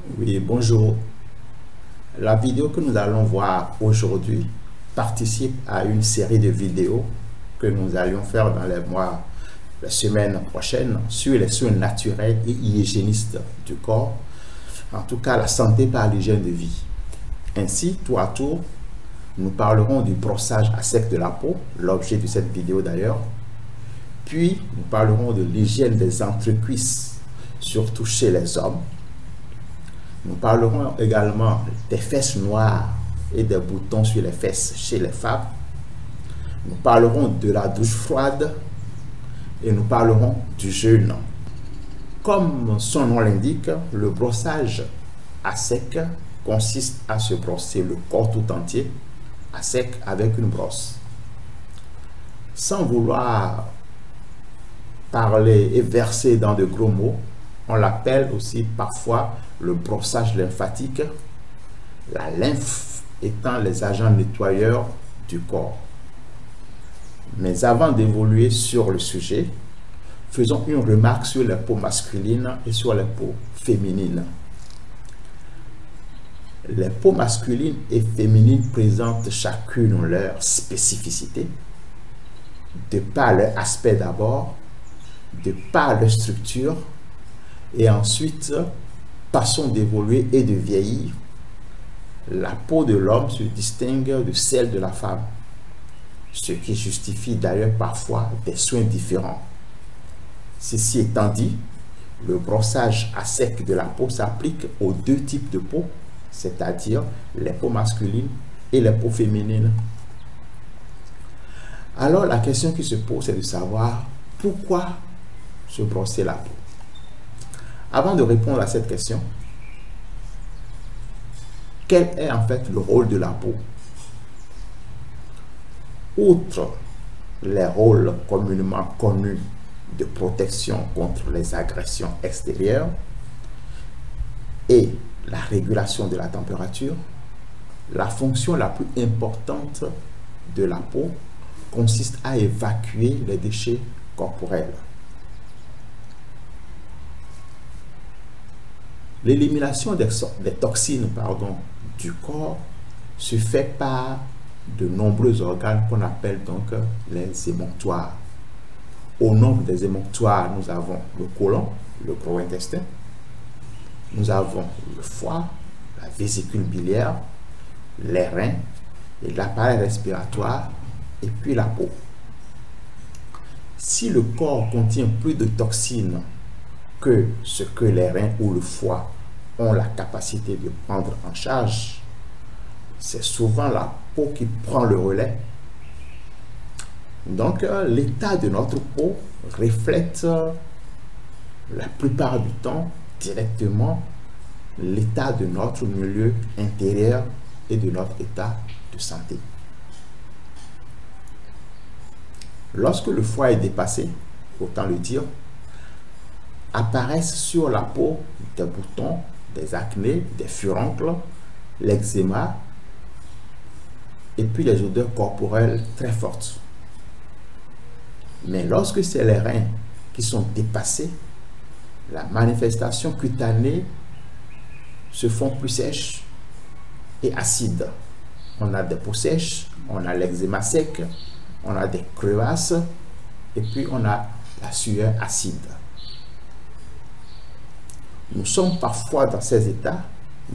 Oui, bonjour. La vidéo que nous allons voir aujourd'hui participe à une série de vidéos que nous allions faire dans les semaines prochaines sur les soins naturels et hygiénistes du corps, en tout cas la santé par l'hygiène de vie. Ainsi, tour à tour, nous parlerons du brossage à sec de la peau, l'objet de cette vidéo d'ailleurs. Puis, nous parlerons de l'hygiène des entrecuisses, surtout chez les hommes. Nous parlerons également des fesses noires et des boutons sur les fesses chez les femmes. Nous parlerons de la douche froide et nous parlerons du jeûne. Comme son nom l'indique, le brossage à sec consiste à se brosser le corps tout entier à sec avec une brosse. Sans vouloir parler et verser dans de gros mots, on l'appelle aussi parfois le brossage lymphatique, la lymphe étant les agents nettoyeurs du corps. Mais avant d'évoluer sur le sujet, faisons une remarque sur les peaux masculines et sur les peaux féminines. Les peaux masculines et féminines présentent chacune leur spécificité, de par leur aspect d'abord, de par leur structure, et ensuite, façon d'évoluer et de vieillir. La peau de l'homme se distingue de celle de la femme, ce qui justifie d'ailleurs parfois des soins différents. Ceci étant dit, le brossage à sec de la peau s'applique aux deux types de peau, c'est-à-dire les peaux masculines et les peaux féminines. Alors la question qui se pose est de savoir pourquoi se brosser la peau. Avant de répondre à cette question, quel est en fait le rôle de la peau? Outre les rôles communément connus de protection contre les agressions extérieures et la régulation de la température, la fonction la plus importante de la peau consiste à évacuer les déchets corporels. L'élimination des toxines du corps se fait par de nombreux organes qu'on appelle donc les émonctoires. Au nombre des émonctoires, nous avons le côlon, le gros intestin, nous avons le foie, la vésicule biliaire, les reins et l'appareil respiratoire et puis la peau. Si le corps contient plus de toxines que ce que les reins ou le foie ont la capacité de prendre en charge, c'est souvent la peau qui prend le relais. Donc, l'état de notre peau reflète la plupart du temps directement l'état de notre milieu intérieur et de notre état de santé. Lorsque le foie est dépassé, autant le dire, apparaissent sur la peau des boutons, des acnés, des furoncles, l'eczéma et puis les odeurs corporelles très fortes. Mais lorsque c'est les reins qui sont dépassés, la manifestation cutanée se font plus sèches et acides. On a des peaux sèches, on a l'eczéma sec, on a des crevasses et puis on a la sueur acide. Nous sommes parfois dans ces états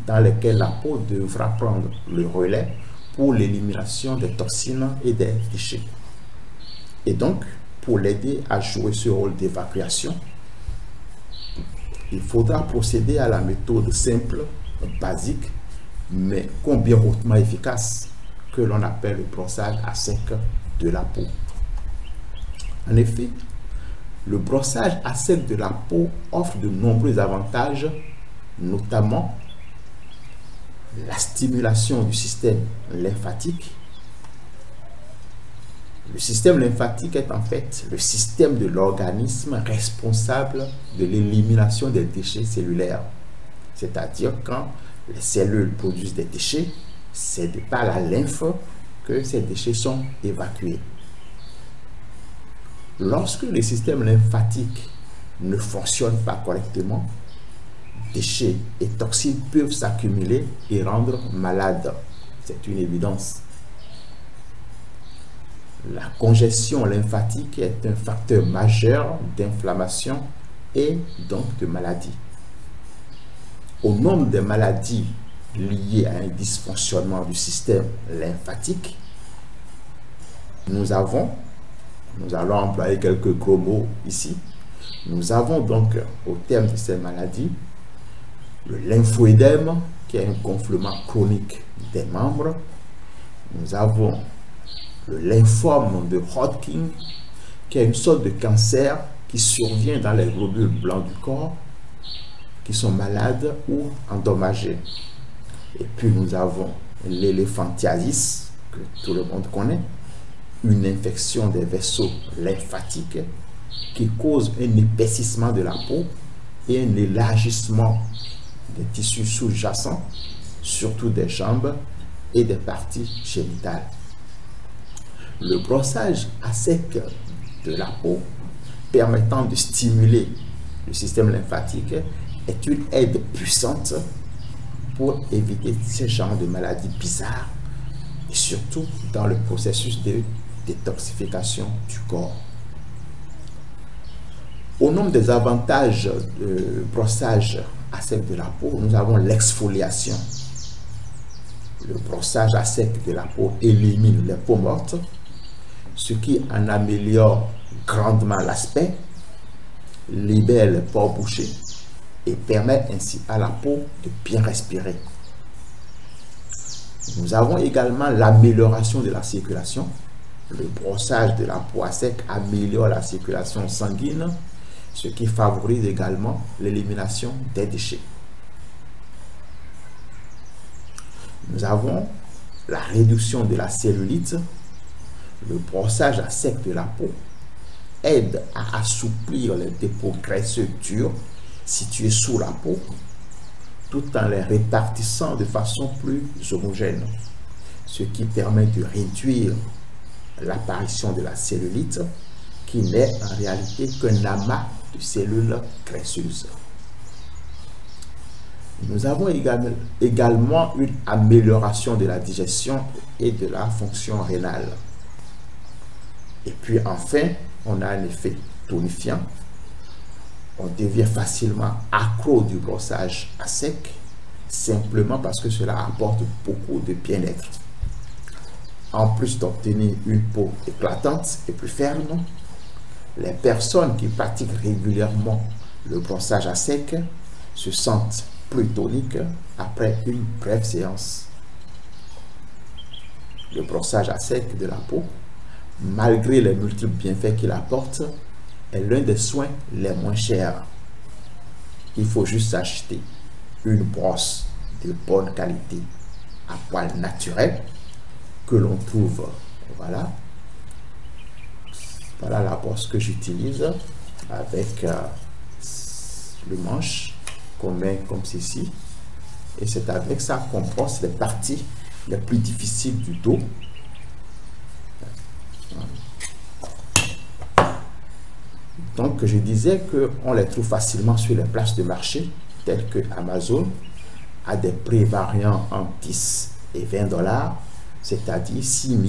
dans lesquels la peau devra prendre le relais pour l'élimination des toxines et des déchets. Et donc, pour l'aider à jouer ce rôle d'évacuation, il faudra procéder à la méthode simple, basique, mais combien hautement efficace que l'on appelle le brossage à sec de la peau. En effet, le brossage à sec de la peau offre de nombreux avantages, notamment la stimulation du système lymphatique. Le système lymphatique est en fait le système de l'organisme responsable de l'élimination des déchets cellulaires. C'est-à-dire quand les cellules produisent des déchets, c'est par la lymphe que ces déchets sont évacués. Lorsque le système lymphatique ne fonctionne pas correctement, déchets et toxines peuvent s'accumuler et rendre malade. C'est une évidence. La congestion lymphatique est un facteur majeur d'inflammation et donc de maladie. Au nombre de maladies liées à un dysfonctionnement du système lymphatique, nous allons employer quelques gros mots ici. Nous avons donc au terme de ces maladies le lymphoïdème, qui est un gonflement chronique des membres. Nous avons le lymphome de Hodgkin, qui est une sorte de cancer qui survient dans les globules blancs du corps, qui sont malades ou endommagés. Et puis nous avons l'éléphantiasis, que tout le monde connaît, une infection des vaisseaux lymphatiques qui cause un épaississement de la peau et un élargissement des tissus sous-jacents, surtout des jambes et des parties génitales. Le brossage à sec de la peau permettant de stimuler le système lymphatique est une aide puissante pour éviter ce genre de maladies bizarres et surtout dans le processus de détoxification du corps. Au nombre des avantages de brossage à sec de la peau, nous avons l'exfoliation. Le brossage à sec de la peau élimine les peaux mortes, ce qui en améliore grandement l'aspect, libère les pores bouchés et permet ainsi à la peau de bien respirer. Nous avons également l'amélioration de la circulation. Le brossage de la peau à sec améliore la circulation sanguine, ce qui favorise également l'élimination des déchets. Nous avons la réduction de la cellulite. Le brossage à sec de la peau aide à assouplir les dépôts graisseux durs situés sous la peau, tout en les répartissant de façon plus homogène, ce qui permet de réduire l'apparition de la cellulite, qui n'est en réalité qu'un amas de cellules graisseuses. Nous avons également une amélioration de la digestion et de la fonction rénale. Et puis enfin, on a un effet tonifiant. On devient facilement accro du brossage à sec, simplement parce que cela apporte beaucoup de bien-être. En plus d'obtenir une peau éclatante et plus ferme, les personnes qui pratiquent régulièrement le brossage à sec se sentent plus toniques après une brève séance. Le brossage à sec de la peau, malgré les multiples bienfaits qu'il apporte, est l'un des soins les moins chers. Il faut juste acheter une brosse de bonne qualité à poil naturel que l'on trouve, voilà la brosse que j'utilise avec le manche qu'on met comme ceci, et c'est avec ça qu'on brosse les parties les plus difficiles du dos. Donc je disais qu'on les trouve facilement sur les places de marché telles que Amazon à des prix variant entre 10 et 20 $, c'est-à-dire 6 000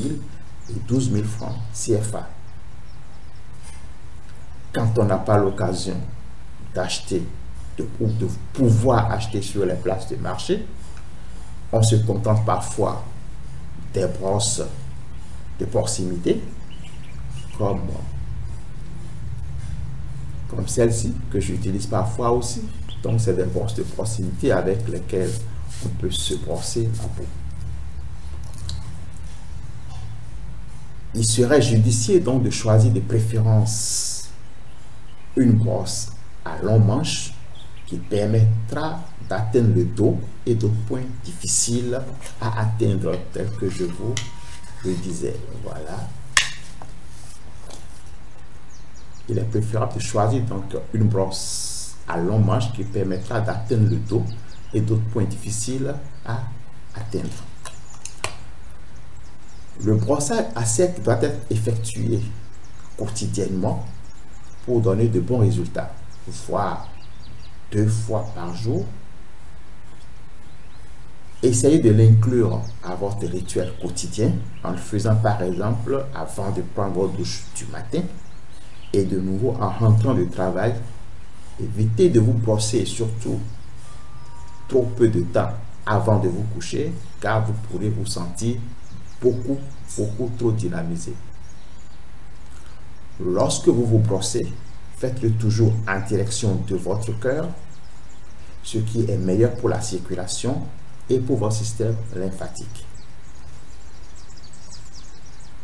et 12 000 francs CFA. Quand on n'a pas l'occasion d'acheter ou de pouvoir acheter sur les places de marché, on se contente parfois des brosses de proximité comme celle-ci que j'utilise parfois aussi. Donc c'est des brosses de proximité avec lesquelles on peut se brosser la peau. Il serait judicieux donc de choisir de préférence une brosse à long manche qui permettra d'atteindre le dos et d'autres points difficiles à atteindre, tels que je vous le disais. Voilà. Il est préférable de choisir donc une brosse à long manche qui permettra d'atteindre le dos et d'autres points difficiles à atteindre. Le brossage à sec doit être effectué quotidiennement pour donner de bons résultats, voire 2 fois par jour. Essayez de l'inclure à votre rituel quotidien en le faisant par exemple avant de prendre votre douche du matin et de nouveau en rentrant du travail. Évitez de vous brosser surtout trop peu de temps avant de vous coucher car vous pourrez vous sentir beaucoup trop dynamisé. Lorsque vous vous brossez, faites-le toujours en direction de votre cœur, ce qui est meilleur pour la circulation et pour votre système lymphatique.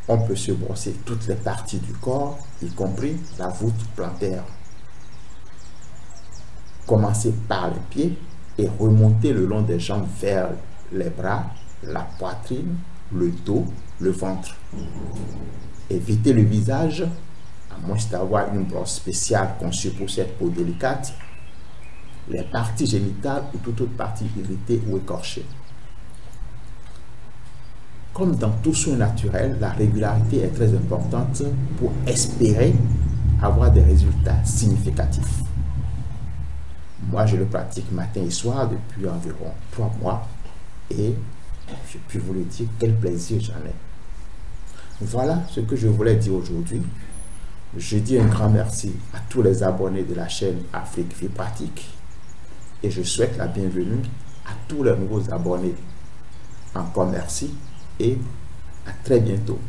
On peut se brosser toutes les parties du corps, y compris la voûte plantaire. Commencez par les pieds et remontez le long des jambes vers les bras, la poitrine, le dos, le ventre. Évitez le visage, à moins d'avoir une brosse spéciale conçue pour cette peau délicate, les parties génitales ou toute autre partie irritée ou écorchée. Comme dans tout soin naturel, la régularité est très importante pour espérer avoir des résultats significatifs. Moi, je le pratique matin et soir depuis environ 3 mois et je puis vous le dire, quel plaisir j'en ai. Voilà ce que je voulais dire aujourd'hui. Je dis un grand merci à tous les abonnés de la chaîne Afrique Vie Pratique et je souhaite la bienvenue à tous les nouveaux abonnés. Encore merci et à très bientôt.